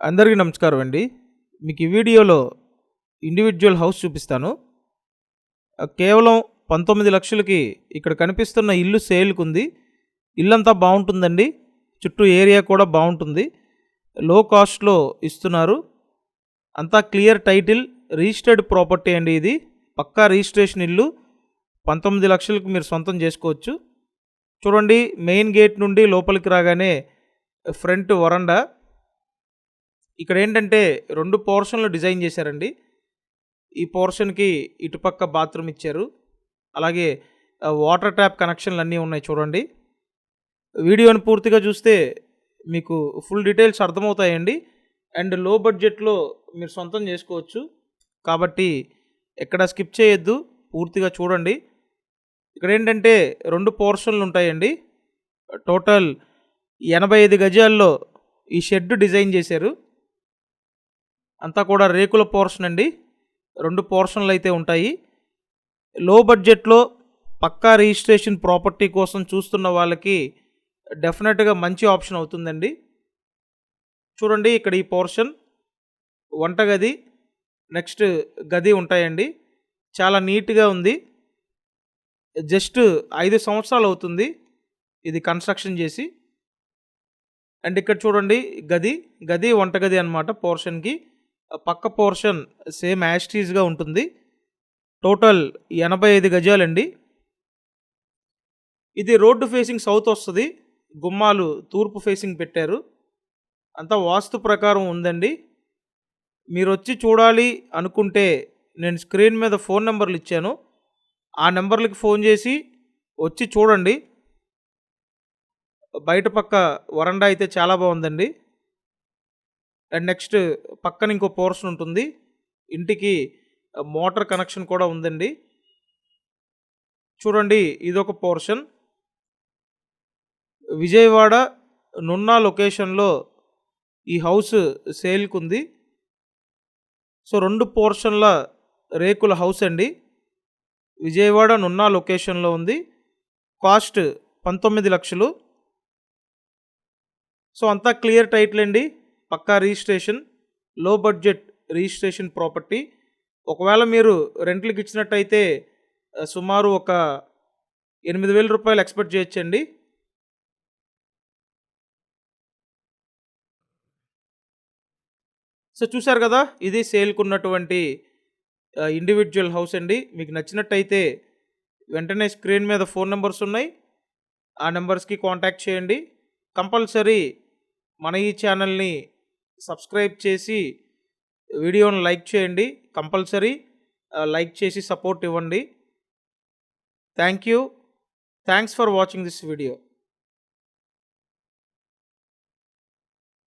అందరికీ నమస్కారం అండి. మీకు ఈ వీడియోలో ఇండివిడ్యువల్ హౌస్ చూపిస్తాను. కేవలం 19 లక్షలకి ఇక్కడ కనిపిస్తున్న ఇల్లు సేల్‌కి ఉంది. ఇల్లంతా బాగుంటుందండి. చుట్టూ ఏరియా కూడా బాగుంటుంది. లో కాస్ట్‌లో ఇస్తున్నారు. అంతా క్లియర్ టైటిల్, రిజిస్టర్డ్ ప్రాపర్టీ అండి ఇది. పక్కా రిజిస్ట్రేషన్ ఇల్లు. 19 లక్షలకు మీరు సొంతం చేసుకోవచ్చు. చూడండి, మెయిన్ గేట్ నుండి లోపలికి రాగానే ఫ్రంట్ వరండా. ఇక్కడ ఏంటంటే 2 పోర్షన్లు డిజైన్ చేశారండి. ఈ పోర్షన్‌కి ఇటుపక్క బాత్రూమ్ ఇచ్చారు. అలాగే వాటర్ ట్యాప్ కనెక్షన్లు అన్నీ ఉన్నాయి చూడండి. వీడియోని పూర్తిగా చూస్తే మీకు ఫుల్ డీటెయిల్స్ అర్థమవుతాయండి. అండ్ లో బడ్జెట్లో మీరు సొంతం చేసుకోవచ్చు. కాబట్టి ఎక్కడ స్కిప్ చేయొద్దు, పూర్తిగా చూడండి. ఇక్కడ ఏంటంటే 2 పోర్షన్లు ఉంటాయండి. టోటల్ 85 గజాల్లో ఈ షెడ్ డిజైన్ చేశారు. అంతా కూడా రేకుల పోర్షన్ అండి. 2 పోర్షన్లు అయితే ఉంటాయి. లో బడ్జెట్లో పక్కా రిజిస్ట్రేషన్ ప్రాపర్టీ కోసం చూస్తున్న వాళ్ళకి డెఫినెట్గా మంచి ఆప్షన్ అవుతుందండి. చూడండి, ఇక్కడ ఈ పోర్షన్ వంటగది, నెక్స్ట్ గది ఉంటాయండి. చాలా నీట్గా ఉంది. జస్ట్ 5 సంవత్సరాలు అవుతుంది ఇది కన్స్ట్రక్షన్ చేసి. అండ్ ఇక్కడ చూడండి, గది వంటగది అన్నమాట. పోర్షన్కి పక్క పోర్షన్ సేమ్ యాస్టీస్గా ఉంటుంది. టోటల్ 85 గజాలండి. ఇది రోడ్డు ఫేసింగ్ సౌత్ వస్తుంది. గుమ్మాలు తూర్పు ఫేసింగ్ పెట్టారు. అంతా వాస్తు ప్రకారం ఉందండి. మీరు వచ్చి చూడాలి అనుకుంటే నేను స్క్రీన్ మీద ఫోన్ నెంబర్లు ఇచ్చాను. ఆ నెంబర్లకి ఫోన్ చేసి వచ్చి చూడండి. బయట పక్క వరండా అయితే చాలా బాగుందండి. అండ్ నెక్స్ట్ పక్కన ఇంకో పోర్షన్ ఉంటుంది. ఇంటికి మోటార్ కనెక్షన్ కూడా ఉందండి. చూడండి, ఇదొక పోర్షన్. విజయవాడ నున్నా లొకేషన్లో ఈ హౌస్ సేల్కి ఉంది. సో 2 పోర్షన్ల రేకుల హౌస్ అండి. విజయవాడ నున్నా లొకేషన్లో ఉంది. కాస్ట్ 19 లక్షలు. సో అంతా క్లియర్ టైటిల్ అండి. పక్కా రిజిస్ట్రేషన్, లో బడ్జెట్ రిజిస్ట్రేషన్ ప్రాపర్టీ. ఒకవేళ మీరు రెంట్లకు ఇచ్చినట్టయితే సుమారు ఒక 8,000 రూపాయలు ఎక్స్పెక్ట్ చేయొచ్చండి. సో చూసారు కదా, ఇది సేల్కి ఉన్నటువంటి ఇండివిడ్యువల్ హౌస్ అండి. మీకు నచ్చినట్టయితే వెంటనే స్క్రీన్ మీద ఫోన్ నెంబర్స్ ఉన్నాయి. ఆ నెంబర్స్కి కాంటాక్ట్ చేయండి. కంపల్సరీ మన ఈ ఛానల్ని సబ్స్క్రైబ్ చేసి వీడియోని లైక్ చేయండి. కంపల్సరీ లైక్ చేసి సపోర్ట్ ఇవ్వండి. Thank you. Thanks for watching this video.